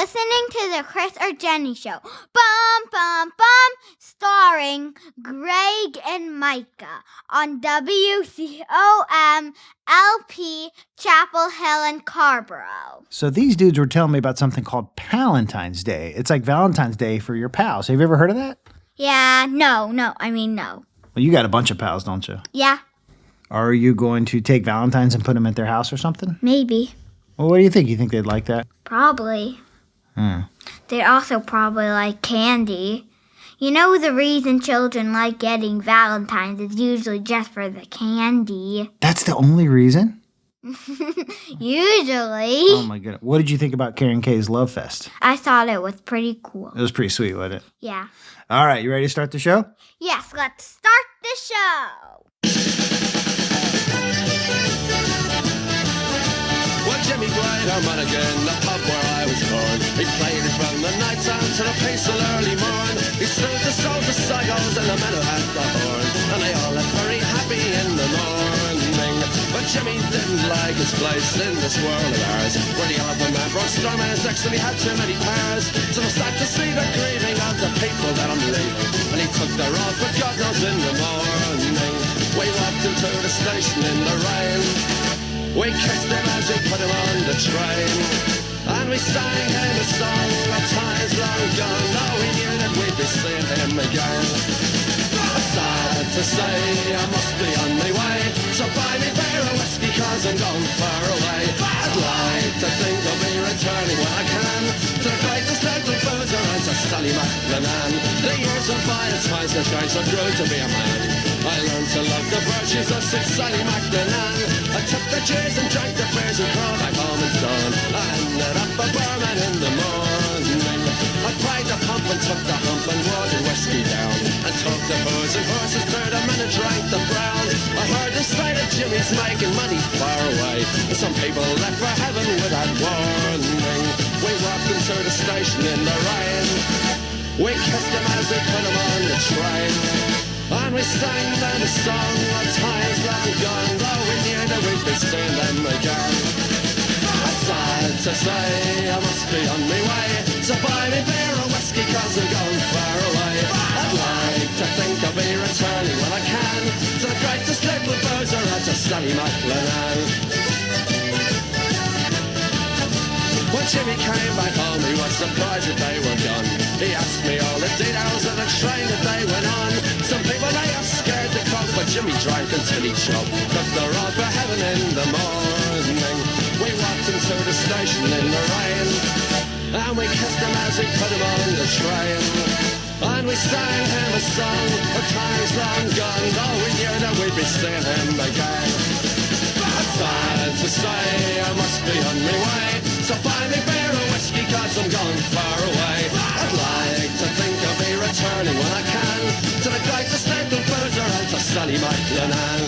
listening to the Chris or Jenny Show. Bum, bum, bum. Starring Greg and Micah on WCOM LP Chapel Hill and Carrboro. So these dudes were telling me about something called Palentine's Day. It's like Valentine's Day for your pals. Have you ever heard of that? Yeah, no. Well, you got a bunch of pals, don't you? Yeah, Are you going to take Valentine's and put them at their house or something? maybe. Well, what do you think? You think they'd like that? Probably. They also probably like candy. You know the reason children like getting Valentine's is usually just for the candy. That's the only reason? Usually. Oh, my goodness. What did you think about Karen K's Love Fest? I thought it was pretty cool. It was pretty sweet, wasn't it? Yeah. All right, you ready to start the show? Yes, let's start the show. Well, Jimmy played harmonica in the pub where I was born. He played it from the night time to the peaceful early morn. He soothed the souls of psychos and the men who had the horn. And they all left very happy in the morning. But Jimmy didn't like his place in this world of ours, where the elephant man brought Bromance next and he had too many pairs. So I sad to see the grieving of the people that I'm leaving. And he took the road for God knows in the morning. We walked into the station in the rain. We kissed him as we put him on the train. And we sang him a song of times long gone. Though we knew that we'd be seeing him again. Sad to say I must be on my way, so buy me beer and whiskey cause I'm going far away. I'd like to think I'll be returning when I can to the greatest little boozer and to Sally McLennan. The years went by and twice the trace I grew to be a man. I learned to love the virtues of Sid Sally McLennan. I took the cheers and drank the beers and crawled back home at dawn. I ended up a barman in the morning. I pried the pump and took the hump and watered whiskey down, and took the booze and horses to them and I drank the brown. I heard the sight of Jimmy's making money far away, and some people left for heaven without warning. We walked into the station in the rain. We kissed him as we put him on the train. And we sang them a song of times long gone, though we knew that we'd be seeing them again. Sad to say I must be on my way, so buy me beer or whiskey cause I'm going far away. I'd like to think I'll be returning when I can to the greatest little boozer and to Sally McLennan. When Jimmy came back home, he was surprised that they were gone. He asked me all the details of the train that they went on. Some people they are scared to cough, but Jimmy drank until he choked. Took the road for heaven in the morning. We walked into the station in the rain, and we kissed him as we put him on the train. And we sang him a song of times long gone, though we knew that we'd be seeing him again. Sad to say I must be on my way, so buy me beer or whiskey cause I'm gone far away. I'd like to think I'll be returning when I can to the greatest little boozer and to Sally McLennan.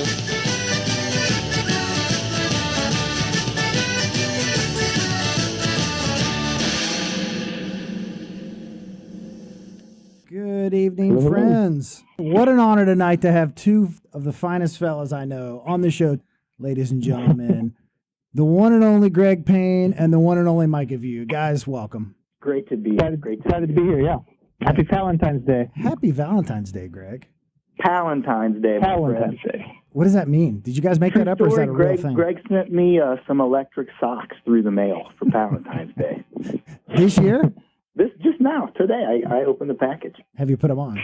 Good evening, friends. What an honor tonight to have two of the finest fellas I know on the show, ladies and gentlemen. The one and only Greg Payne and the one and only Micah Vieux. Guys, welcome. Great to be Excited to be here, yeah. Happy Valentine's Day. Happy Valentine's Day, Greg. Valentine's Day. Valentine's Day. What does that mean? Did you guys make that up or is that a real thing? Greg sent me some electric socks through the mail for Valentine's Day. This year? This just now, today, I opened the package. Have you put them on?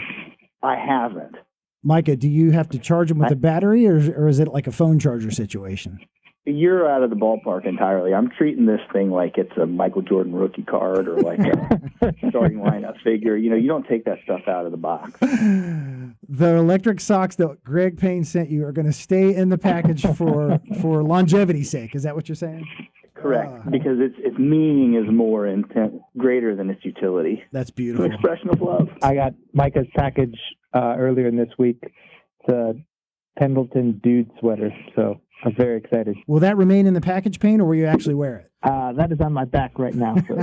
I haven't. Micah, do you have to charge them with a battery or is it like a phone charger situation? You're out of the ballpark entirely. I'm treating this thing like it's a Michael Jordan rookie card or like a starting lineup figure. You know, you don't take that stuff out of the box. The electric socks that Greg Payne sent you are going to stay in the package for longevity's sake. Is that what you're saying? Correct, because its meaning is more intent, greater than its utility. That's beautiful. It's an expression of love. I got Micah's package earlier in this week. It's a Pendleton dude sweater, so I'm very excited. Will that remain in the package, Payne, or will you actually wear it? That is on my back right now. So.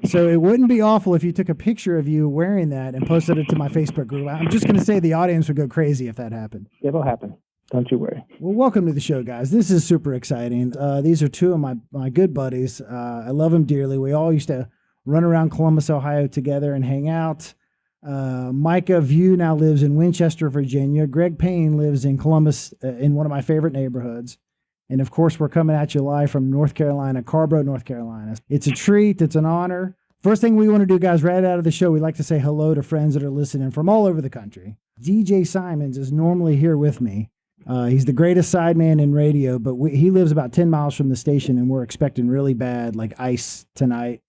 So it wouldn't be awful if you took a picture of you wearing that and posted it to my Facebook group. I'm just going to say the audience would go crazy if that happened. It'll happen. Don't you worry. Well, welcome to the show, guys. This is super exciting. These are two of my good buddies. I love them dearly. We all used to run around Columbus, Ohio together and hang out. Micah Vieux now lives in Winchester, Virginia. Greg Payne lives in Columbus, in one of my favorite neighborhoods. And of course, we're coming at you live from North Carolina, Carrboro, North Carolina. It's a treat. It's an honor. First thing we want to do, guys, right out of the show, we like to say hello to friends that are listening from all over the country. DJ Simons is normally here with me. He's the greatest sideman in radio, but he lives about 10 miles from the station, and we're expecting really bad, like ice tonight.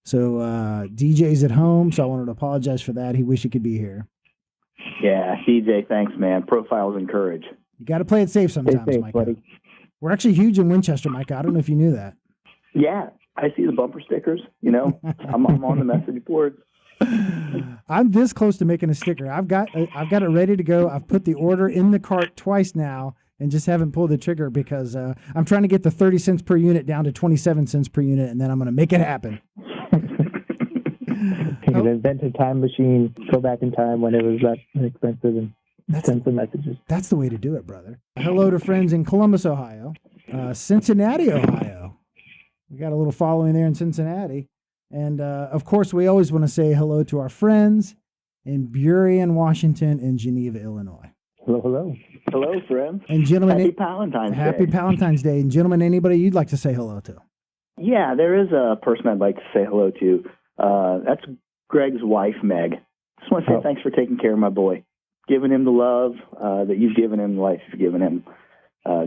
So DJ's at home, so I wanted to apologize for that. He wished he could be here. Yeah, DJ, thanks, man. Profiles encourage. You got to play it safe sometimes, Stay safe, Micah. buddy. We're actually huge in Winchester, Micah. I don't know if you knew that. Yeah, I see the bumper stickers. You know, I'm on the message boards. I'm this close to making a sticker. I've got it ready to go. I've put the order in the cart twice now and just haven't pulled the trigger because I'm trying to get the 30 cents per unit down to 27 cents per unit, and then I'm going to make it happen. You can invent a time machine, go back in time when it was that expensive, and send some messages. That's the way to do it, brother. Hello to friends in Columbus, Ohio, Cincinnati, Ohio. We got a little following there in Cincinnati. And, of course, we always want to say hello to our friends in Burien, Washington, and Geneva, Illinois. Hello, hello. Hello, friends. And gentlemen, Happy Valentine's Day. Happy Valentine's Day. And gentlemen, anybody you'd like to say hello to? Yeah, there is a person I'd like to say hello to. That's Greg's wife, Meg. Just want to say thanks for taking care of my boy, giving him the love that you've given him, the life you've given him.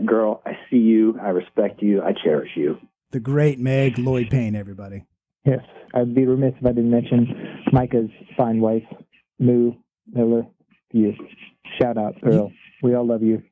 Girl, I see you. I respect you. I cherish you. The great Meg Lloyd Payne, everybody. Yes, I'd be remiss if I didn't mention Micah's fine wife, Moo Miller. You. Shout out, girl. We all love you.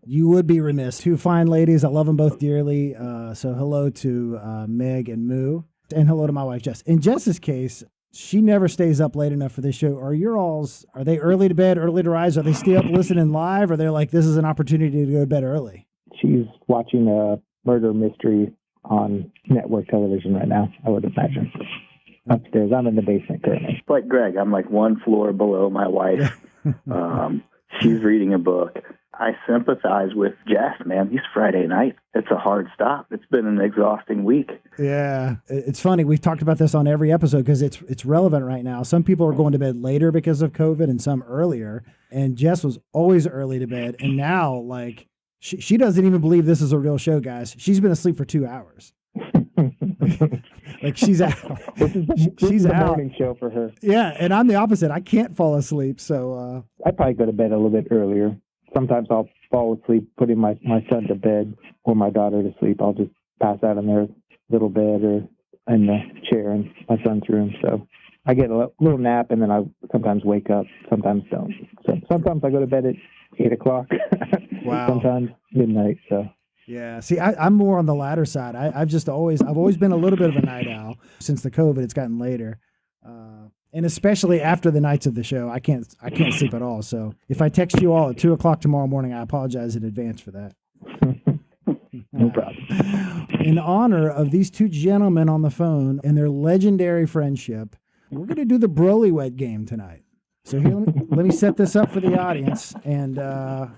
You would be remiss. Two fine ladies. I love them both dearly. So hello to Meg and Moo. And hello to my wife, Jess. In Jess's case, she never stays up late enough for this show. Are they early to bed, early to rise? Are they stay up listening live? Or they're like, this is an opportunity to go to bed early? She's watching a murder mystery on network television right now, I would imagine. Upstairs. I'm in the basement currently. Like Greg, I'm like one floor below my wife. She's reading a book. I sympathize with Jess, man. These Friday nights, it's a hard stop. It's been an exhausting week. Yeah. It's funny. We've talked about this on every episode because it's relevant right now. Some people are going to bed later because of COVID and some earlier. And Jess was always early to bed. And now, like, she doesn't even believe this is a real show, guys. She's been asleep for 2 hours. Like she's out. She's the out. Morning show for her. Yeah, and I'm the opposite. I can't fall asleep, so I probably go to bed a little bit earlier. Sometimes I'll fall asleep putting my son to bed or my daughter to sleep. I'll just pass out in their little bed or in the chair in my son's room. So I get a little nap and then I sometimes wake up, sometimes don't. So sometimes I go to bed at 8 o'clock. Wow. Sometimes midnight. So. Yeah. See, I'm more on the latter side. I've always been a little bit of a night owl. Since the COVID, it's gotten later. And especially after the nights of the show, I can't sleep at all. So if I text you all at 2 o'clock tomorrow morning, I apologize in advance for that. No problem. In honor of these two gentlemen on the phone and their legendary friendship, we're going to do the Broly Wet game tonight. So here, let me set this up for the audience, and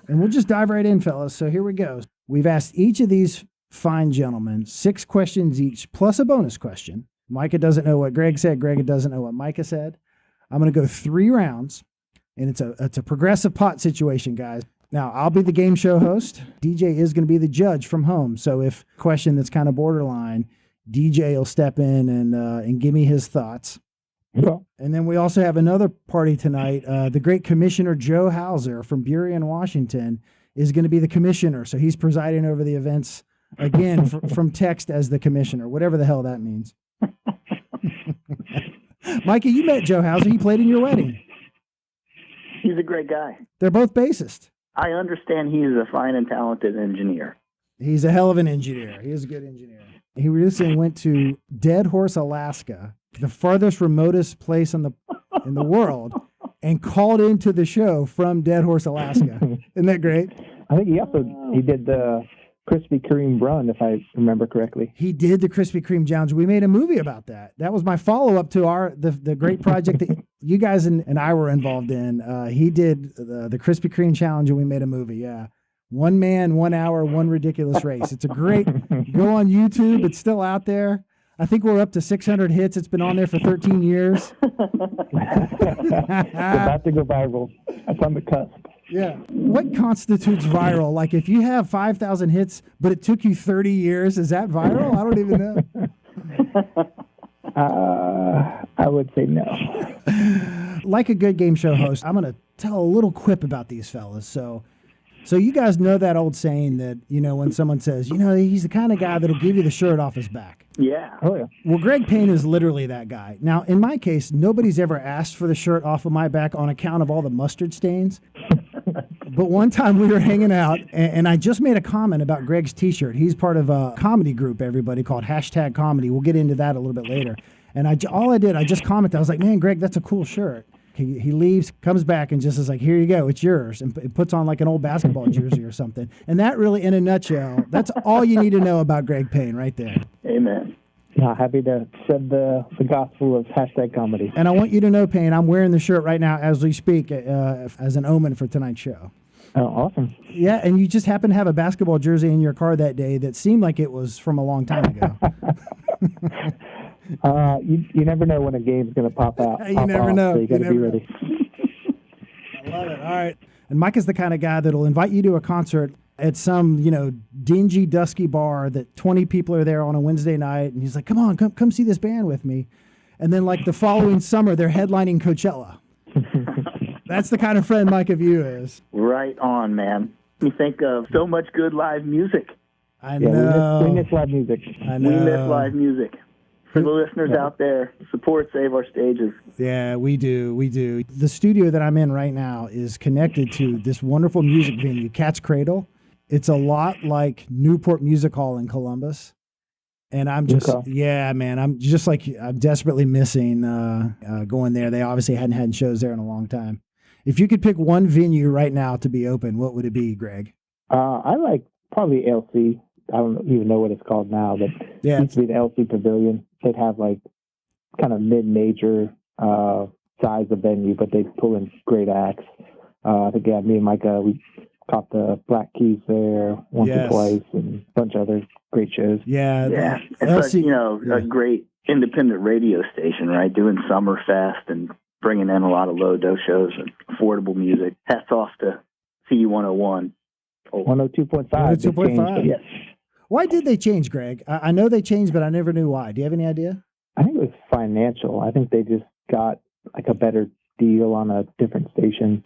we'll just dive right in, fellas. So here we go. We've asked each of these fine gentlemen 6 questions each, plus a bonus question. Micah doesn't know what Greg said. Greg doesn't know what Micah said. I'm going to go 3 rounds, and it's a progressive pot situation, guys. Now, I'll be the game show host. DJ is going to be the judge from home. So if a question that's kind of borderline, DJ will step in and give me his thoughts. Yeah. And then we also have another party tonight. The great Commissioner Joe Hauser from Burien, Washington, is going to be the commissioner. So he's presiding over the events, again, from text as the commissioner, whatever the hell that means. Micah, you met Joe Hauser. He played in your wedding. He's a great guy. They're both bassist. I understand he's a fine and talented engineer. He's a hell of an engineer. He is a good engineer. He recently went to Dead Horse, Alaska, the farthest, remotest place in the world, and called into the show from Dead Horse, Alaska. Isn't that great? I think he did the Krispy Kreme run, if I remember correctly. He did the Krispy Kreme challenge. We made a movie about that. That was my follow-up to the great project that you guys and I were involved in. He did the Krispy Kreme challenge, and we made a movie. Yeah, 1 man, 1 hour, 1 ridiculous race. It's a great, go on YouTube. It's still out there. I think we're up to 600 hits. It's been on there for 13 years. It's about to go viral. That's on the cusp. Yeah. What constitutes viral? Like if you have 5,000 hits, but it took you 30 years, is that viral? I don't even know. I would say no. Like a good game show host, I'm going to tell a little quip about these fellas. So you guys know that old saying that, when someone says, he's the kind of guy that'll give you the shirt off his back. Yeah. Oh, yeah. Well, Greg Payne is literally that guy. Now, in my case, nobody's ever asked for the shirt off of my back on account of all the mustard stains. But one time we were hanging out, and I just made a comment about Greg's T-shirt. He's part of a comedy group, everybody, called #Comedy. We'll get into that a little bit later. And I just commented. I was like, man, Greg, that's a cool shirt. He leaves, comes back, and just is like, here you go, it's yours. And it puts on like an old basketball jersey or something. And that really, in a nutshell, that's all you need to know about Greg Payne right there. Amen. Happy to spread the gospel of #comedy. And I want you to know, Payne, I'm wearing the shirt right now as we speak as an omen for tonight's show. Oh, awesome. Yeah, and you just happen to have a basketball jersey in your car that day that seemed like it was from a long time ago. You never know when a game's going to pop out. You never know. So you got to be ready. I love it. All right. And Mike is the kind of guy that'll invite you to a concert at some, dingy, dusky bar that 20 people are there on a Wednesday night. And he's like, come on, come see this band with me. And then like the following summer, they're headlining Coachella. That's the kind of friend Micah Vieux is. Right on, man. You think of so much good live music. I know. We miss live music. I know. We miss live music. For the listeners out there, support Save Our Stages. Yeah, we do. We do. The studio that I'm in right now is connected to this wonderful music venue, Cats Cradle. It's a lot like Newport Music Hall in Columbus. And I'm just, yeah, man, I'm desperately missing going there. They obviously hadn't had shows there in a long time. If you could pick one venue right now to be open, what would it be, Greg? I like probably LC. I don't even know what it's called now, but yeah, it used to be the LC Pavilion. They'd have like kind of mid-major size of venue, but they'd pull in great acts. I think, yeah, me and Micah, we caught the Black Keys there once or twice and a bunch of other great shows. Yeah. Yeah. It's a great independent radio station, right? Doing Summerfest and bringing in a lot of low-dose shows and affordable music. Hats off to CU101. 102.5. 102.5. Yes. Why did they change, Greg? I know they changed, but I never knew why. Do you have any idea? I think it was financial. I think they just got like a better deal on a different station.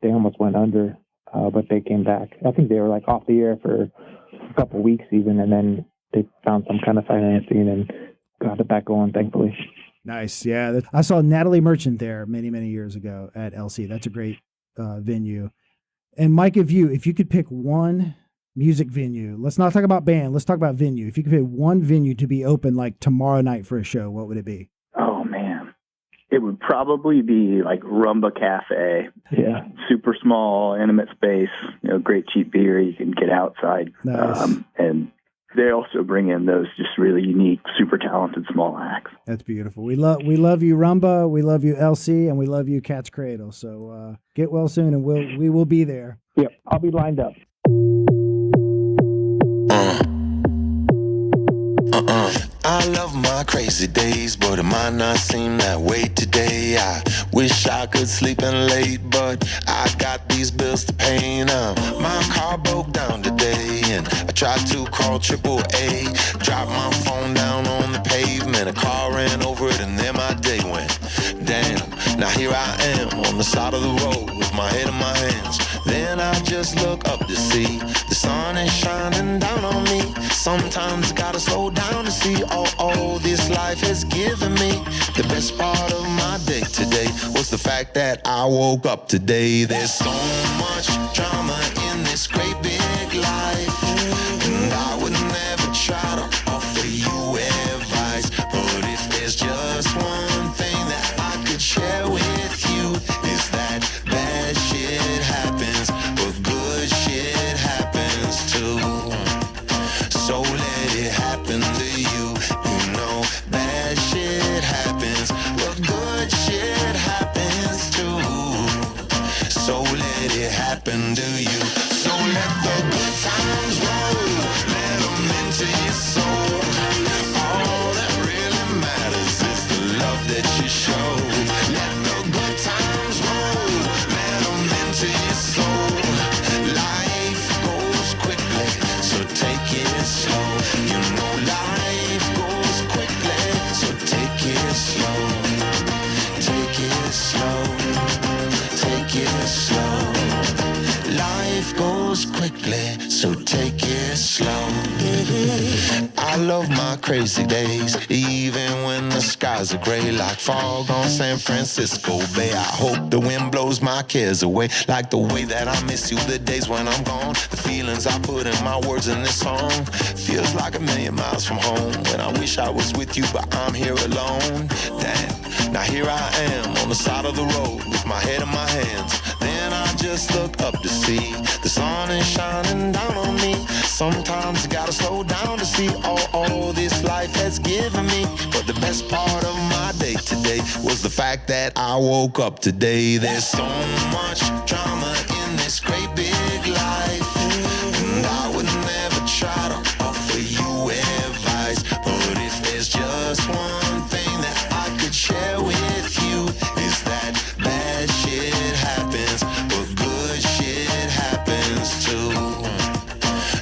They almost went under, but they came back. I think they were like off the air for a couple of weeks even, and then they found some kind of financing and got it back on, thankfully. Nice. Yeah. I saw Natalie Merchant there many, many years ago at LC. That's a great venue. And Micah Vieux, if you could pick one music venue, let's not talk about band, let's talk about venue. If you could pick one venue to be open like tomorrow night for a show, what would it be? Oh, man. It would probably be like Rumba Café. Yeah. Super small, intimate space, great cheap beer. You can get outside. Nice. And they also bring in those just really unique, super talented small acts. That's beautiful. We love you, Rumba. We love you, LC, and we love you, Cats Cradle. So get well soon, and we will be there. Yep, I'll be lined up. I love my crazy days, but it might not seem that way today. I wish I could sleep in late, but I got these bills to pay. My car broke down today, and I tried to call AAA. Dropped my phone down on the pavement, a car ran over it, and then my day went. Damn, now here I am on the side of the road with my head in my hands. Then I just look up to see the sun is shining down on me. Sometimes gotta slow down to see all this life has given me. The best part of my day today was the fact that I woke up today. There's so much drama in this great big life, and I would never try to offer you advice. But if there's just one thing that I could share with you, is that bad shit happens, but good shit happens too. So let it happen to you. You know bad shit happens, but good shit happens too. So let it happen to you. So let the goes quickly, so take it slow. I love my crazy days, even when the skies are gray like fog on San Francisco Bay. I hope the wind blows my cares away, like the way that I miss you the days when I'm gone. The feelings I put in my words in this song feels like a million miles from home, when I wish I was with you, but I'm here alone. Damn, now here I am on the side of the road with my head in my hands. Then I just look up to see the sun is shining down on me. Sometimes you gotta slow down to see all this life has given me. But the best part of my day today was the fact that I woke up today. There's so much drama in this great big life, and I would never try to offer you advice. But if there's just one thing that I could share with you, is that bad shit happens, but good shit happens too.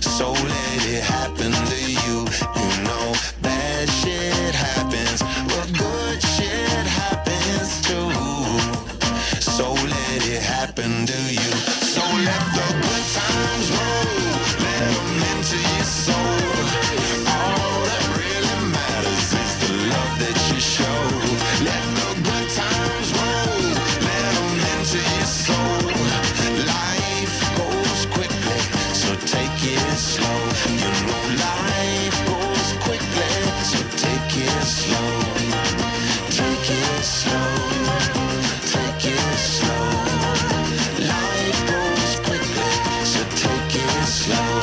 So let it happen to you. You know, bad shit happens, but good shit happens too. So let it happen to you. So let the good times roll, let them into your soul. All that really matters is the love that you show. Let the good times roll, let them into your soul. Life goes quickly, so take it slow. You know life goes quickly, so take it slow. Take it slow, take it slow. Life goes quickly, so take it slow.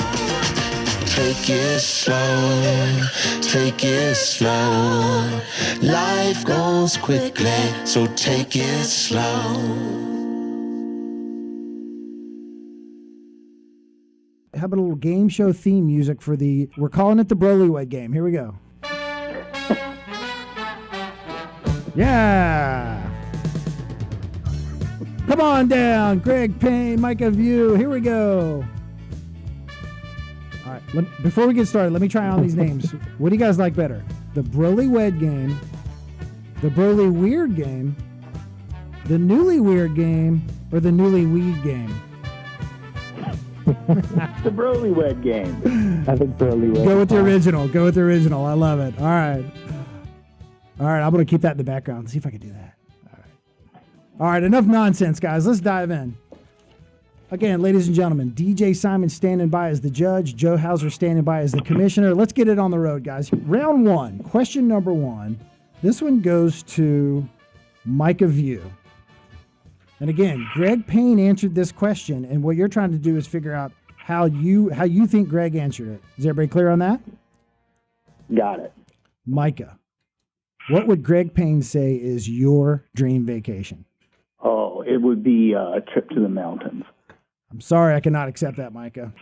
Take it slow, take it slow. Life goes quickly, so take it slow. How about a little game show theme music for we're calling it the Brolywed game. Here we go. Yeah. Come on down, Greg Payne, Micah, Vieux. Here we go. All right. Before we get started, let me try on these names. What do you guys like better? The Brolywed game, the Broly Weird game, the Newly Weird game, or the Newly Weed game? The Brolywed game. I think Brolywed. Go with the original. Go with the original. I love it. All right. All right. I'm going to keep that in the background. See if I can do that. All right. All right. Enough nonsense, guys. Let's dive in. Again, ladies and gentlemen, DJ Simon standing by as the judge. Joe Hauser standing by as the commissioner. Let's get it on the road, guys. Round one. Question number one. This one goes to Micah Vieux. And again, Greg Payne answered this question, and what you're trying to do is figure out how you think Greg answered it. Is everybody clear on that? Got it. Micah, what would Greg Payne say is your dream vacation? Oh, it would be a trip to the mountains. I'm sorry, I cannot accept that, Micah.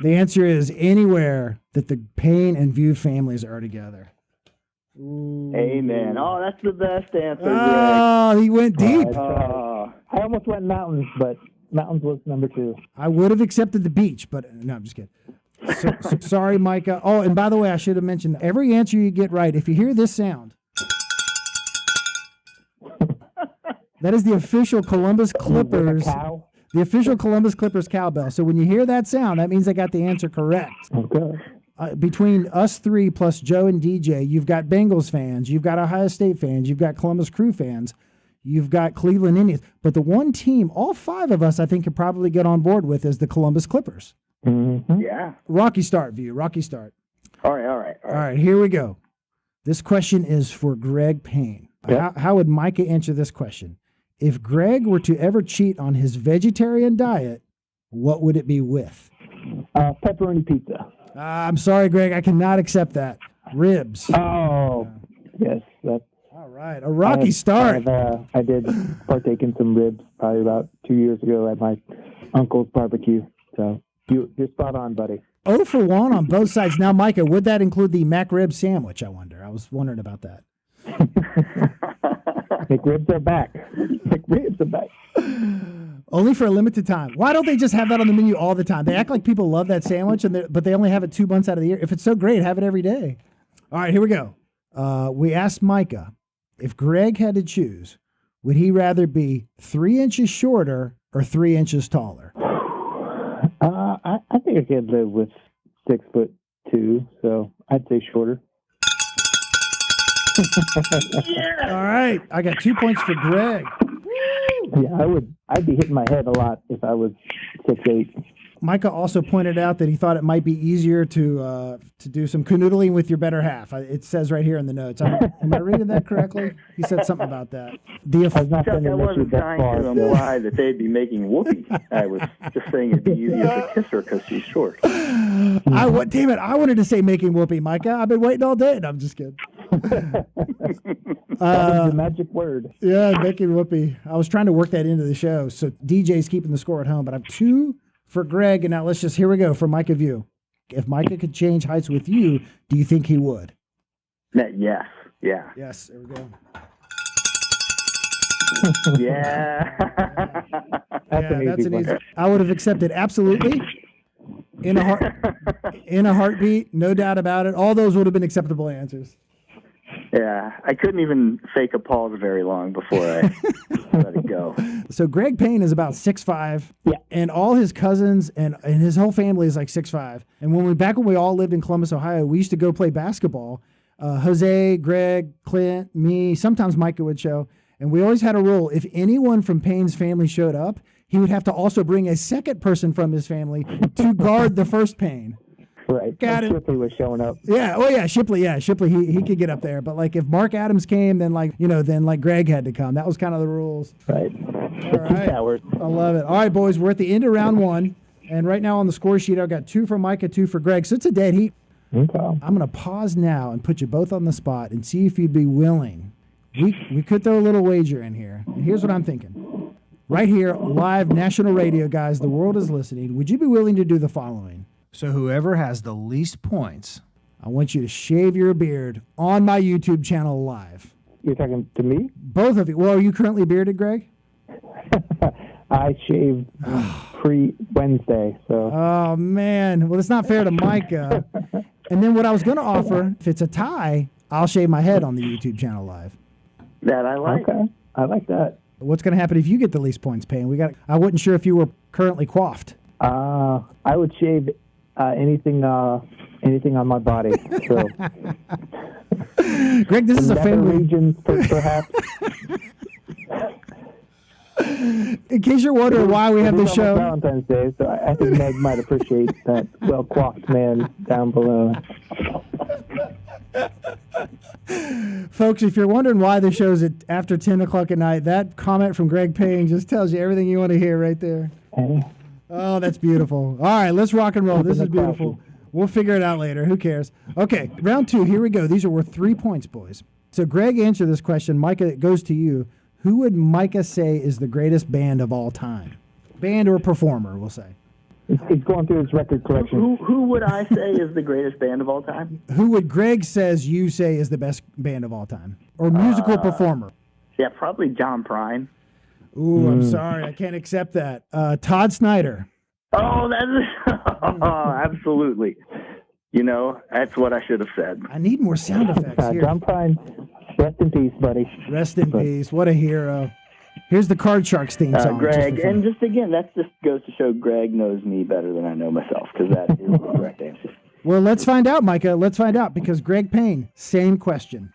The answer is anywhere that the Payne and Vieux families are together. Ooh. Amen. Oh, that's the best answer, Greg. Oh, he went deep. I almost went mountains, but mountains was number 2. I would have accepted the beach, but no, I'm just kidding. So, sorry, Micah. Oh, and by the way, I should have mentioned every answer you get right, if you hear this sound, that is the official Columbus Clippers. The official Columbus Clippers cowbell. So when you hear that sound, that means I got the answer correct. Okay. Between us three plus Joe and DJ, you've got Bengals fans, you've got Ohio State fans, you've got Columbus Crew fans, you've got Cleveland Indians. But the one team all 5 of us I think could probably get on board with is the Columbus Clippers. Mm-hmm. Yeah. Rocky start, Vieux. Rocky start. All right. Here we go. This question is for Greg Payne. Yep. How would Micah answer this question? If Greg were to ever cheat on his vegetarian diet, what would it be with? Pepperoni pizza. I'm sorry, Greg. I cannot accept that. Ribs. Oh, yes. That's All right. A rocky start. I did partake in some ribs probably about 2 years ago at my uncle's barbecue. So you're spot on, buddy. 0 for 1 on both sides. Now, Micah, would that include the mac rib sandwich, I wonder? I was wondering about that. McRibs are back. McRibs are back. Only for a limited time. Why don't they just have that on the menu all the time? They act like people love that sandwich, but they only have it 2 months out of the year. If it's so great, have it every day. All right, here we go. We asked Micah, if Greg had to choose, would he rather be 3 inches shorter or 3 inches taller? I think I could live with 6'2", so I'd say shorter. All right. I got 2 points for Greg. Yeah, I'd be hitting my head a lot if I was 6'8". Micah also pointed out that he thought it might be easier to do some canoodling with your better half. It says right here in the notes. Am I reading that correctly? He said something about that. Chuck, I wasn't trying to imply that they'd be making whoopee. I was just saying it'd be easier to kiss her because she's short. Damn it! I wanted to say making whoopee, Micah. I've been waiting all day. No, I'm just kidding. That is the magic word. Yeah, making whoopee. I was trying to work that into the show. So DJ's keeping the score at home, but I have 2 for Greg, and now here we go for Micah Vieux. If Micah could change heights with you, do you think he would? Yes. Yeah. Yes, there we go. Yeah. That's an easy one. I would have accepted absolutely. In a heartbeat, no doubt about it. All those would have been acceptable answers. Yeah, I couldn't even fake a pause very long before I let it go. So Greg Payne is about 6'5", yeah, and all his cousins and his whole family is like 6'5". And back when we all lived in Columbus, Ohio, we used to go play basketball. Jose, Greg, Clint, me, sometimes Micah would show, and we always had a rule: if anyone from Payne's family showed up, he would have to also bring a second person from his family to guard the first Payne. Right. Got it. Shipley was showing up. Yeah. Oh yeah, Shipley. Yeah, Shipley. He could get up there, but like if Mark Adams came, then Greg had to come. That was kind of the rules. Right. All right. Towers. I love it. All right, boys, we're at the end of round 1, and right now on the score sheet, I've got 2 for Micah, 2 for Greg. So it's a dead heat. Okay. I'm gonna pause now and put you both on the spot and see if you'd be willing. We could throw a little wager in here. And here's what I'm thinking. Right here, live national radio, guys. The world is listening. Would you be willing to do the following? So whoever has the least points, I want you to shave your beard on my YouTube channel live. You're talking to me? Both of you. Well, are you currently bearded, Greg? I shaved pre-Wednesday, so. Oh, man. Well, it's not fair to Micah. And then what I was going to offer, if it's a tie, I'll shave my head on the YouTube channel live. That I like. Okay. I like that. What's going to happen if you get the least points, Payne? I wasn't sure if you were currently coiffed. I would shave anything on my body. So. Greg, this is a family regions, perhaps. In case you're wondering why we have this show, Valentine's Day, so I think Meg might appreciate that well-coiffed man down below. Folks, if you're wondering why the show's after 10 o'clock at night, that comment from Greg Payne just tells you everything you want to hear right there. Okay. Oh, that's beautiful. All right, let's rock and roll. This is beautiful. We'll figure it out later. Who cares? Okay, round 2. Here we go. These are worth 3 points, boys. So Greg answered this question. Micah, it goes to you. Who would Micah say is the greatest band of all time? Band or performer, we'll say. He's going through his record collection. Who would I say is the greatest band of all time? Who would Greg you say is the best band of all time? Or musical performer? Yeah, probably John Prine. Ooh, I'm sorry. I can't accept that. Todd Snyder. Oh, absolutely. That's what I should have said. I need more sound effects here. John Prine, rest in peace, buddy. Rest in peace. What a hero. Here's the Card Sharks theme song. Greg, and just again, that just goes to show Greg knows me better than I know myself, because that is the correct answer. Well, let's find out, Micah. Let's find out, because Greg Payne, same question.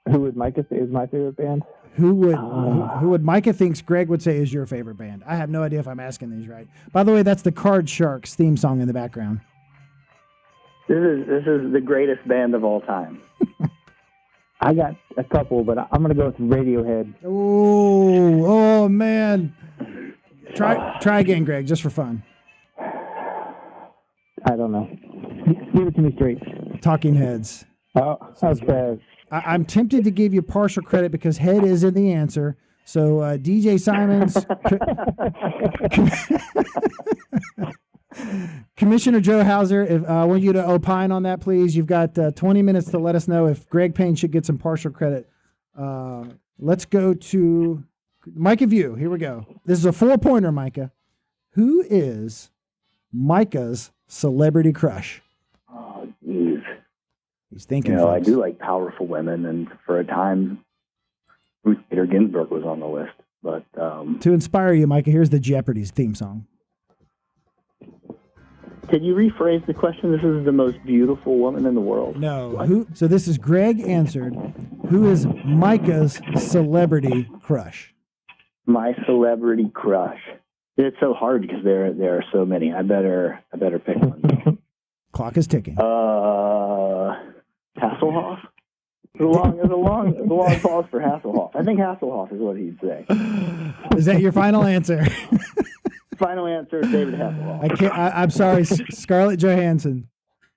Who would Micah say is my favorite band? Who would Micah thinks Greg would say is your favorite band? I have no idea if I'm asking these right. By the way, that's the Card Sharks theme song in the background. This is the greatest band of all time. I got a couple, but I'm going to go with Radiohead. Oh man. Try again, Greg, just for fun. I don't know. Give it to me straight. Talking Heads. Oh, okay. I'm tempted to give you partial credit because Head is in the answer. So DJ Simons, Commissioner Joe Hauser, I want you to opine on that, please. You've got 20 minutes to let us know if Greg Payne should get some partial credit. Let's go to Micah Vieux. Here we go. This is a 4-pointer, Micah. Who is Micah's celebrity crush? Oh, geez. He's thinking. I do like powerful women, and for a time, Ruth Bader Ginsburg was on the list. But to inspire you, Micah, here's the Jeopardy's theme song. Could you rephrase the question? This is the most beautiful woman in the world. No. So this is Greg answered. Who is Micah's celebrity crush? My celebrity crush. It's so hard because there are so many. I better pick one. Clock is ticking. Hasselhoff. There's a long pause for Hasselhoff. I think Hasselhoff is what he'd say. Is that your final answer? Final answer, David Hasselhoff. I'm sorry, Scarlett Johansson.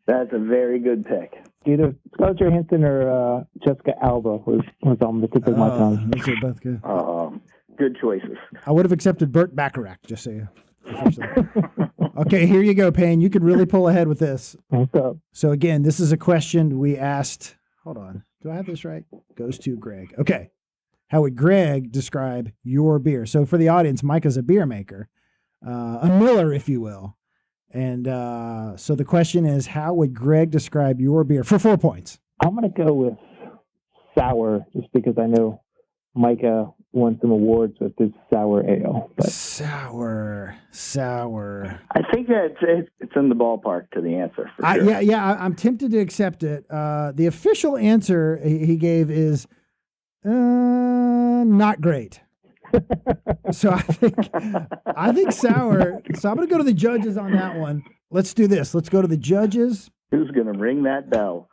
That's a very good pick. Either Scarlett Johansson or Jessica Alba was on the tip of my tongue. Those are both good. Good choices. I would have accepted Burt Bacharach, just so you officially. Okay, here you go, Payne. You can really pull ahead with this. What's up? So again, this is a question we asked. Hold on. Do I have this right? Goes to Greg. Okay. How would Greg describe your beer? So for the audience, Micah's a beer maker, a miller, if you will. And so the question is, how would Greg describe your beer for 4 points? I'm going to go with sour, just because I know Micah won some awards with his sour ale. But Sour. I think that it's in the ballpark to the answer. For sure. I'm tempted to accept it. The official answer he gave is not great. So I think sour. So I'm going to go to the judges on that one. Let's do this. Let's go to the judges. Who's going to ring that bell?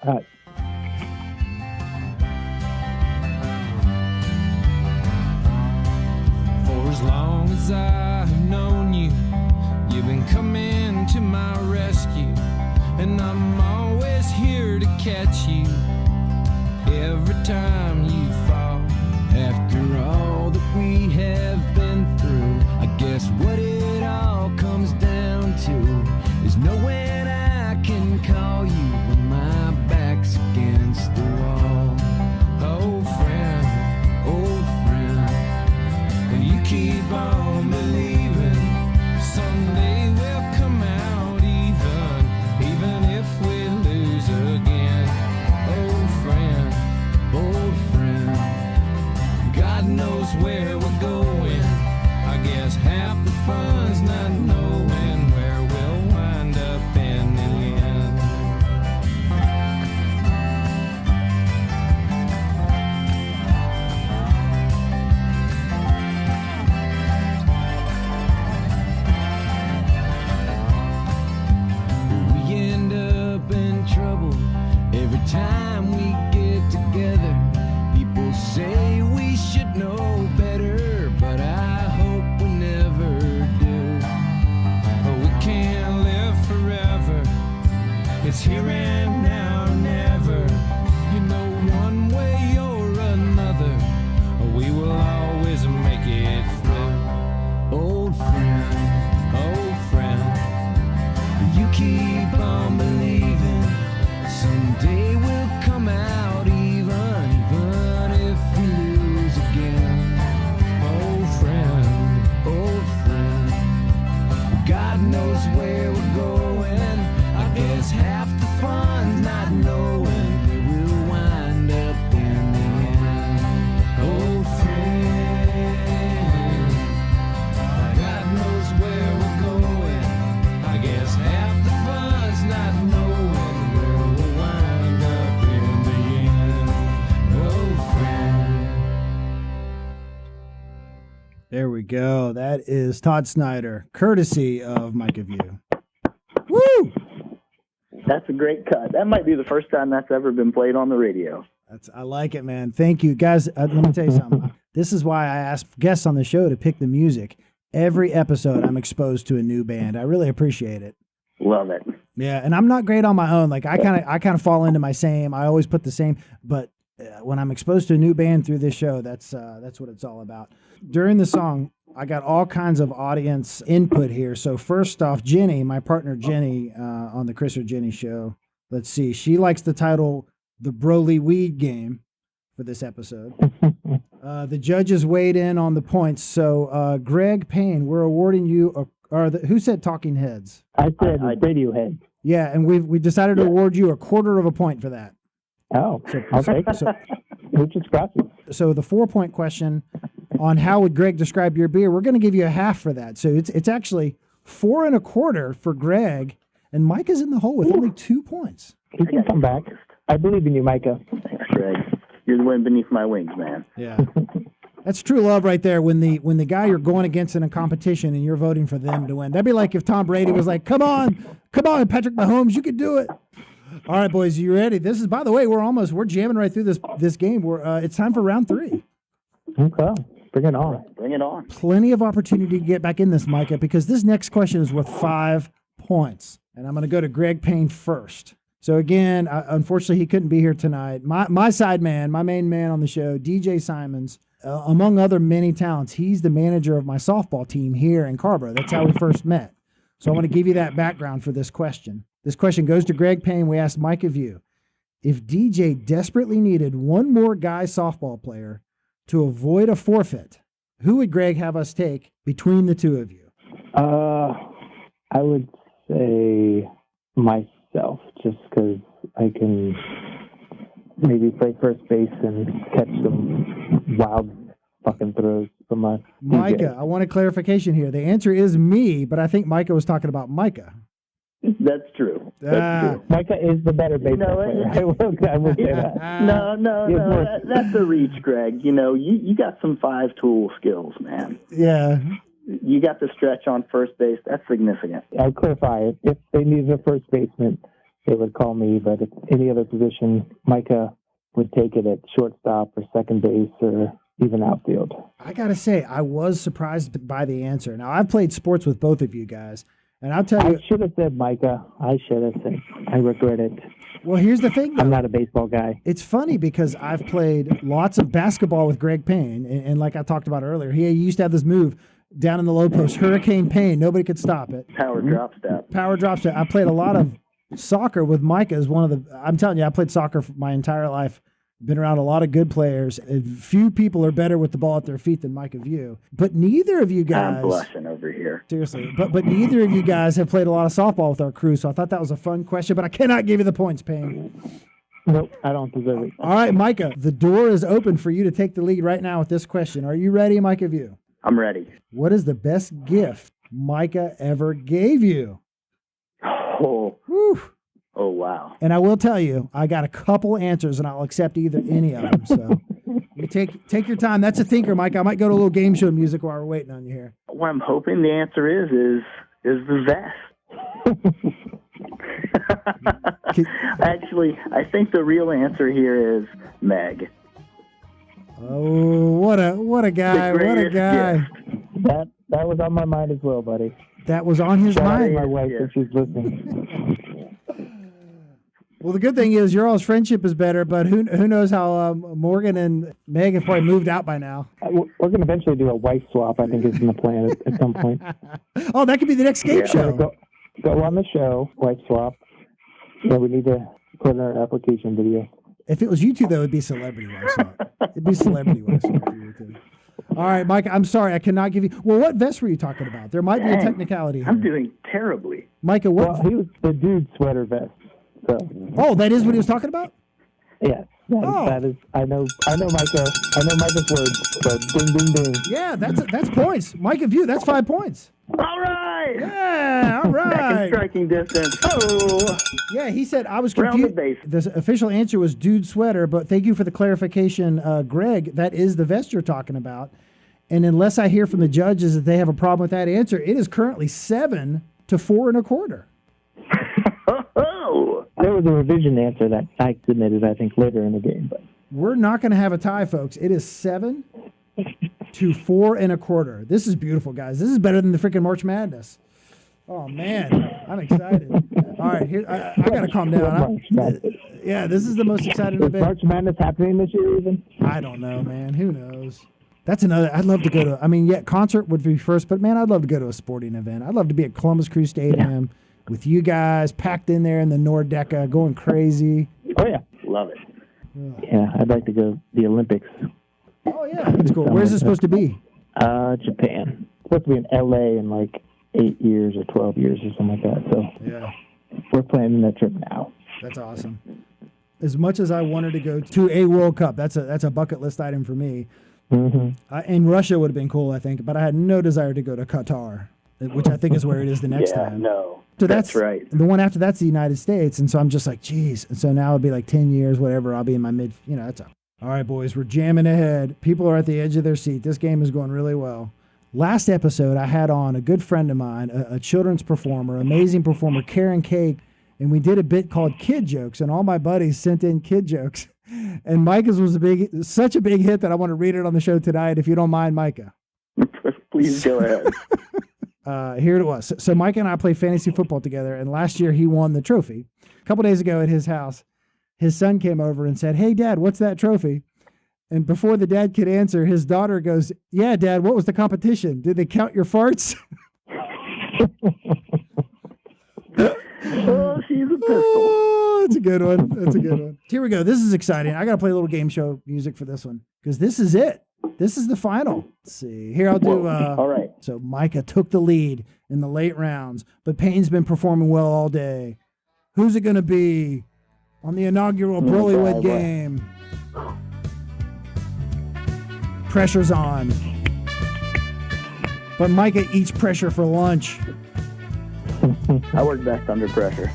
For as long as I have known you, you've been coming to my rescue, and I'm always here to catch you every time you fall. After all that we have been through, I guess what it all comes down to is knowing I can call you when my back's against the wall. Old friend, you keep on believing someday we'll come out even if we lose again. Old friend, God knows where we're going. I guess half the fun's not knowing where we'll wind up in the end. We end up in trouble every time we get together. People say we should know better, but I hope we never do. But we can't live forever. It's here and now, never. You know, one way or another, we will always make it through. Old friend, you keep on believing someday we'll come out even if we lose again. Old friend, God knows where we're going. I guess half the fun's not knowing where we'll wind up in the end. Old friend, God knows where we're going. I guess half the fun's not knowing where we'll wind up in the end. Old friend. There we go. That is Todd Snyder, courtesy of Micah Vieux. Woo! That's a great cut. That might be the first time that's ever been played on the radio. I like it, man. Thank you, guys. Let me tell you something. This is why I ask guests on the show to pick the music. Every episode, I'm exposed to a new band. I really appreciate it. Love it. Yeah, and I'm not great on my own. Like I kind of fall into my same. I always put the same. But when I'm exposed to a new band through this show, that's what it's all about. During the song, I got all kinds of audience input here. So first off, Jenny, my partner Jenny, on the Chris or Jenny show. Let's see. She likes the title "The Broly Weed Game" for this episode. The judges weighed in on the points. So Greg Payne, we're awarding you who said Talking Heads? I said Radiohead. Yeah, and we decided to award you a quarter of a point for that. Oh, okay. Which is gracias. So the 4-point question on how would Greg describe your beer, we're going to give you a half for that. So it's actually 4.25 for Greg, and Micah's in the hole with only 2 points. He can come back. I believe in you, Micah. Thanks, Greg. You're the wind beneath my wings, man. Yeah. That's true love right there. When the guy you're going against in a competition and you're voting for them to win. That'd be like if Tom Brady was like, come on, Patrick Mahomes, you can do it. All right, boys, you ready? This is, by the way, we're jamming right through this game. It's time for round 3. Okay. Bring it on. Bring it on. Plenty of opportunity to get back in this, Micah, because this next question is worth 5 points. And I'm going to go to Greg Payne first. So again, unfortunately, he couldn't be here tonight. My side man, my main man on the show, DJ Simons, among other many talents, he's the manager of my softball team here in Carrboro. That's how we first met. So I want to give you that background for this question. This question goes to Greg Payne. We asked Micah Vieux, if DJ desperately needed one more guy softball player to avoid a forfeit, who would Greg have us take between the two of you? I would say myself, just because I can maybe play first base and catch some wild fucking throws from my Micah, DJ. I want a clarification here. The answer is me, but I think Micah was talking about Micah. That's true. That's true. Micah is the better baseball player. I will say that. No. That's a reach, Greg. You got some 5-tool skills, man. Yeah. You got the stretch on first base. That's significant. I'll clarify it. If they needed a first baseman, they would call me, but if any other position, Micah would take it at shortstop or second base or even outfield. I got to say, I was surprised by the answer. Now, I've played sports with both of you guys, and I'll tell you. I should have said Micah. I should have said. I regret it. Well, here's the thing, though. I'm not a baseball guy. It's funny because I've played lots of basketball with Greg Payne, and like I talked about earlier, he used to have this move down in the low post, Hurricane Payne. Nobody could stop it. Power drop step. Power drop step. I played a lot of soccer with Micah as one of the. I'm telling you, I played soccer for my entire life. Been around a lot of good players. Few people are better with the ball at their feet than Micah Vieux. But neither of you guys. I'm blushing over here. Seriously. But neither of you guys have played a lot of softball with our crew, so I thought that was a fun question, but I cannot give you the points, Payne. Nope, I don't deserve it. All right, Micah, the door is open for you to take the lead right now with this question. Are you ready, Micah Vieux? I'm ready. What is the best gift Micah ever gave you? Oh. Whew. Oh, wow. And I will tell you, I got a couple answers, and I'll accept any of them. So you take your time. That's a thinker, Mike. I might go to a little game show music while we're waiting on you here. What I'm hoping the answer is the vest. Actually, I think the real answer here is Meg. Oh, what a guy! What a guy! Gift. That was on my mind as well, buddy. That was on his Shout out to mind. my wife if she's listening. Well, the good thing is your all's friendship is better, but who knows how Morgan and Meg have probably moved out by now. We're going to eventually do a wife swap, I think is in the plan at some point. Oh, that could be the next game show. Go on the show, wife swap. Yeah, we need to put in our application video. If it was you two, though, it'd be celebrity wife swap. It'd be celebrity wife swap for you two. All right, Mike, I'm sorry. I cannot give you... Well, what vest were you talking about? There might be a technicality here. I'm doing terribly. Micah, what... Well, he was the dude sweater vest. So. Oh, that is what he was talking about? Yes. That is. I know Micah. I know Micah's words. So ding, ding, ding. Yeah, that's points. Micah Vieux, that's 5 points. All right. Yeah, all Back in right. striking distance. Oh. Yeah, he said I was Round the confused. base. The official answer was dude sweater, but thank you for the clarification, Greg. That is the vest you're talking about. And unless I hear from the judges that they have a problem with that answer, it is currently 7 to 4.25. Oh. There was a revision answer that I submitted, I think, later in the game. But We're not going to have a tie, folks. It is 7 to 4.25. This is beautiful, guys. This is better than the freaking March Madness. Oh, man. I'm excited. All right, here I got to calm down. Yeah, this is the most exciting Is event. March Madness happening this year even? I don't know, man. Who knows? That's another. I'd love to go to. I mean, yeah, concert would be first, but man, I'd love to go to a sporting event. I'd love to be at Columbus Crew Stadium with you guys packed in there in the Nordeca, going crazy. Oh yeah, Love it. yeah. I'd like to go to the Olympics. Oh yeah, that's cool. Where's it supposed to be? Japan. It's supposed to be in LA in like 8 years or 12 years or something like that. So Yeah, we're planning that trip now. that's awesome. As much as I wanted to go to a World Cup, that's a bucket list item for me. Mm-hmm. And Russia would have been cool, I think, but I had no desire to go to Qatar. which I think is where it is the next time. No. So that's right. The one after that's the United States. And so I'm just like, geez. And so now it'll be like 10 years, whatever. I'll be in my that's all right, boys. We're jamming ahead. People are at the edge of their seat. This game is going really well. Last episode, I had on a good friend of mine, a children's performer, amazing performer, Karen Cake, and we did a bit called Kid Jokes, and all my buddies sent in kid jokes. And Micah's was such a big hit that I want to read it on the show tonight, if you don't mind, Micah. Please go ahead. Here it was. So Micah and I play fantasy football together, and last year he won the trophy. A couple days ago at his house, his son came over and said, "Hey, Dad, what's that trophy?" And before the dad could answer, his daughter goes, "Yeah, Dad, what was the competition? Did they count your farts?" Oh, she's a pistol. Oh, that's a good one. That's a good one. Here we go. This is exciting. I got to play a little game show music for this one because this is it. This is the final. Let's see. Here, I'll do. All right. So Micah took the lead in the late rounds, but Payne's been performing well all day. Who's it going to be on the inaugural Brolywood game? Pressure's on. But Micah eats pressure for lunch. I work best under pressure.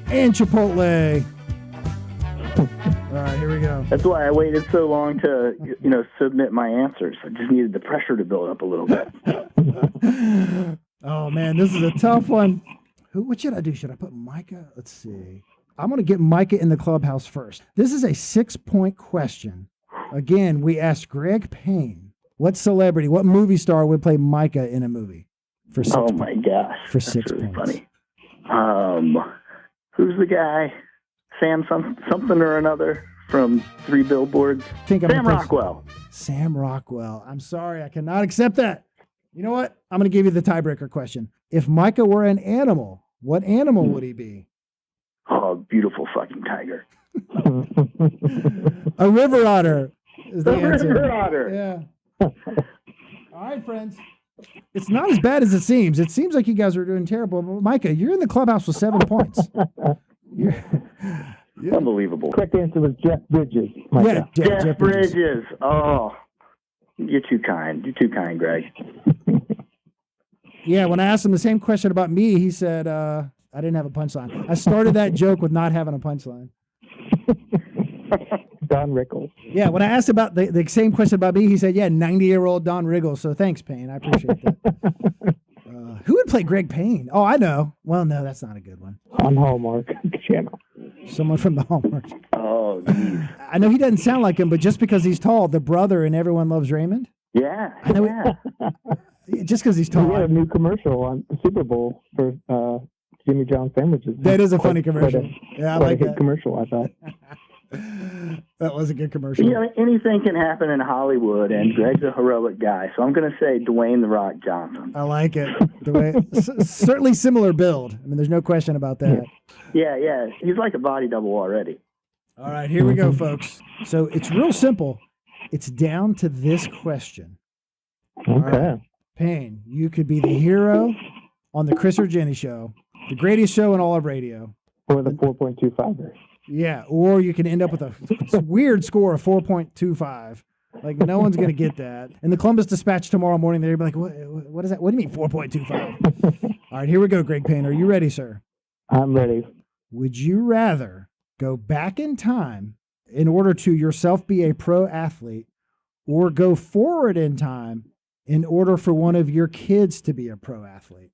And Chipotle. All right, here we go. That's why I waited so long to, submit my answers. I just needed the pressure to build up a little bit. Oh, man, this is a tough one. What should I do? Should I put Micah? Let's see. I'm going to get Micah in the clubhouse first. This is a 6-point question. Again, we asked Greg Payne, what celebrity, what movie star would play Micah in a movie? For 6 Oh my gosh. For That's 6 really points. Funny. Who's the guy? Sam something or another from 3 Billboards. Sam Rockwell. Sam Rockwell. I'm sorry, I cannot accept that. You know what? I'm going to give you the tiebreaker question. If Micah were an animal, what animal would he be? Oh, beautiful fucking tiger. A river otter is the answer. River otter. Yeah. All right, friends. It's not as bad as it seems. It seems like you guys are doing terrible. But Micah, you're in the clubhouse with 7 points. Unbelievable. Correct answer was Jeff Bridges. Micah. Yeah, Jeff Bridges. Oh, you're too kind. You're too kind, Greg. Yeah, when I asked him the same question about me, he said, I didn't have a punchline. I started that joke with not having a punchline. Don Rickles. Yeah, when I asked about the same question about me, he said, 90-year-old Don Rickles. So thanks, Payne. I appreciate that. Who would play Greg Payne? Oh, I know. Well, no, that's not a good one. On Hallmark Channel. Someone from the Hallmark. Oh, geez. I know he doesn't sound like him, but just because he's tall, the brother in Everyone Loves Raymond. Yeah. I know. Just because he's tall. We had a new commercial on the Super Bowl for Jimmy John sandwiches. That is a funny commercial. Yeah, I like that commercial, I thought. That was a good commercial. Yeah, anything can happen in Hollywood, and Greg's a heroic guy. So I'm going to say Dwayne "The Rock" Johnson. I like it. Certainly similar build. I mean, there's no question about that. Yeah. He's like a body double already. All right, here we go, folks. So it's real simple. It's down to this question. Okay. All right. Payne, you could be the hero on the Chris or Jenny show, the greatest show in all of radio. Or the 4.25er. Yeah, or you can end up with a weird score of 4.25. Like, no one's going to get that. And the Columbus Dispatch tomorrow morning, they're going to be like, what is that? What do you mean 4.25? All right, here we go, Greg Payne. Are you ready, sir? I'm ready. Would you rather go back in time in order to yourself be a pro athlete or go forward in time in order for one of your kids to be a pro athlete?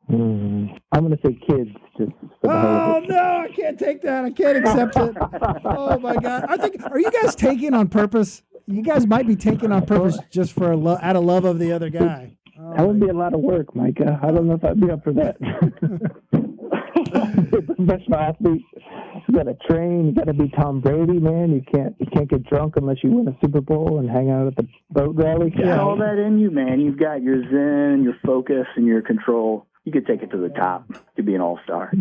I'm going to say kids. Just for the hell of it. No, I can't take that. I can't accept it. Oh, my God. Are you guys taking on purpose? You guys might be taking on purpose just for out of love of the other guy. Oh, that would be a lot of work, Micah. I don't know if I'd be up for that. Professional athlete, you got to train. You got to be Tom Brady, man. You can't get drunk unless you win a Super Bowl and hang out at the boat rally. You got all that in you, man. You've got your zen, your focus, and your control. You could take it to the top. You could be an all-star.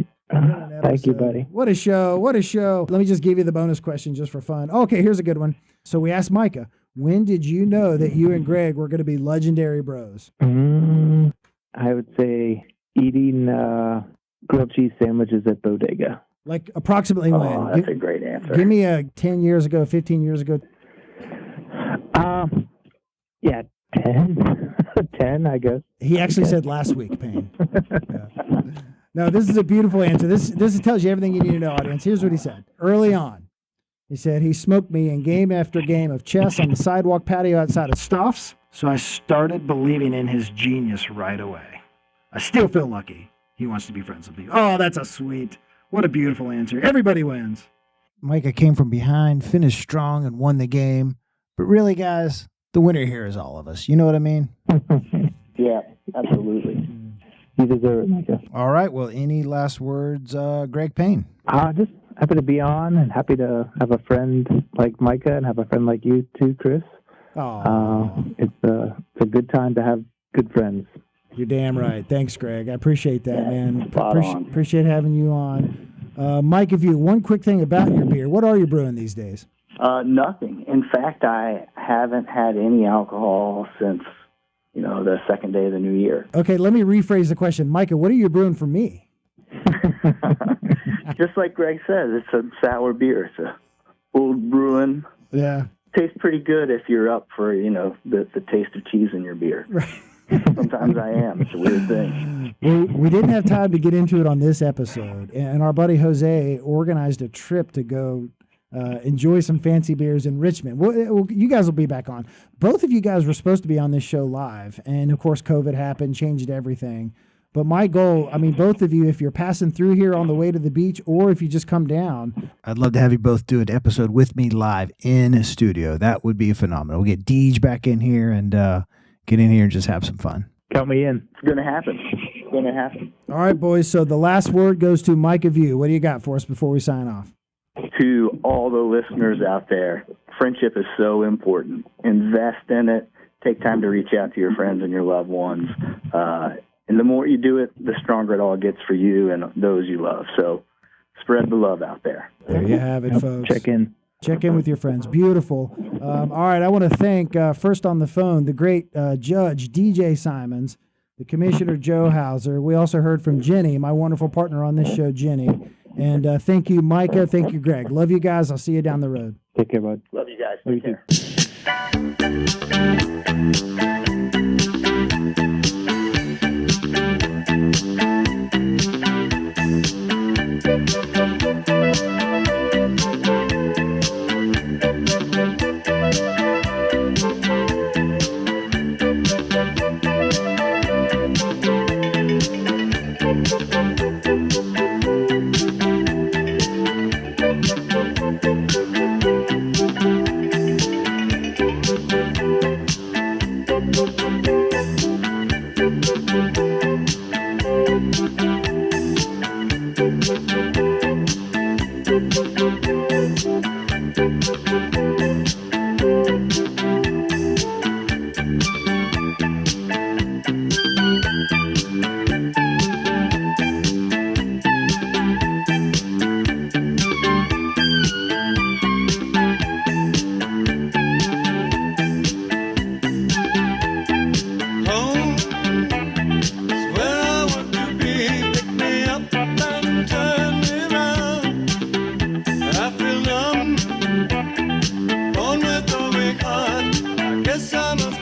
Thank you, buddy. What a show. What a show. Let me just give you the bonus question just for fun. Okay, here's a good one. So we asked Micah, when did you know that you and Greg were going to be legendary bros? I would say eating grilled cheese sandwiches at Bodega. Like approximately when? Oh, that's a great answer. Give me a 10 years ago, 15 years ago. Yeah, 10. 10, I guess. He actually said last week, Payne. Yeah. No, this is a beautiful answer. This tells you everything you need to know, audience. Here's what he said. Early on, he said, he smoked me in game after game of chess on the sidewalk patio outside of Stoff's, so I started believing in his genius right away. I still feel lucky he wants to be friends with me. Oh, that's a sweet. What a beautiful answer. Everybody wins. Micah came from behind, finished strong, and won the game. But really, guys, the winner here is all of us. You know what I mean? Yeah, absolutely. You deserve it, Micah. All right. Well, any last words, Greg Payne? Just happy to be on and happy to have a friend like Micah and have a friend like you too, Chris. It's a good time to have good friends. You're damn right. Thanks, Greg. I appreciate that, Yeah, man. spot on. Appreciate having you on. Mike, if you one quick thing about your beer, what are you brewing these days? Nothing. In fact, I haven't had any alcohol since, the second day of the new year. Okay, let me rephrase the question. Micah, what are you brewing for me? Just like Greg says, it's a sour beer. It's a old brewing. Yeah. Tastes pretty good if you're up for, the taste of cheese in your beer. Right. Sometimes I am. It's a weird thing. Well, we didn't have time to get into it on this episode, and our buddy Jose organized a trip to go enjoy some fancy beers in Richmond. Well, you guys will be back on. Both of you guys were supposed to be on this show live, and of course COVID happened, changed everything. But my goal, both of you, if you're passing through here on the way to the beach or if you just come down, I'd love to have you both do an episode with me live in studio. That would be phenomenal. We'll get Deej back in here and get in here and just have some fun. Count me in. It's going to happen. It's going to happen. All right, boys. So the last word goes to Micah Vieux. What do you got for us before we sign off? To all the listeners out there, friendship is so important. Invest in it. Take time to reach out to your friends and your loved ones. And the more you do it, the stronger it all gets for you and those you love. So spread the love out there. There you have it, folks. Check in. Check in with your friends. Beautiful. All right, I want to thank, first on the phone, the great Judge DJ Simons, the Commissioner Joe Hauser. We also heard from Jenny, my wonderful partner on this show, Jenny. And thank you, Micah. Thank you, Greg. Love you guys. I'll see you down the road. Take care, bud. Love you guys. Love you Take care. Home is where I want to be. Pick me up and turn me round. I feel numb, born with a weak heart. I guess I must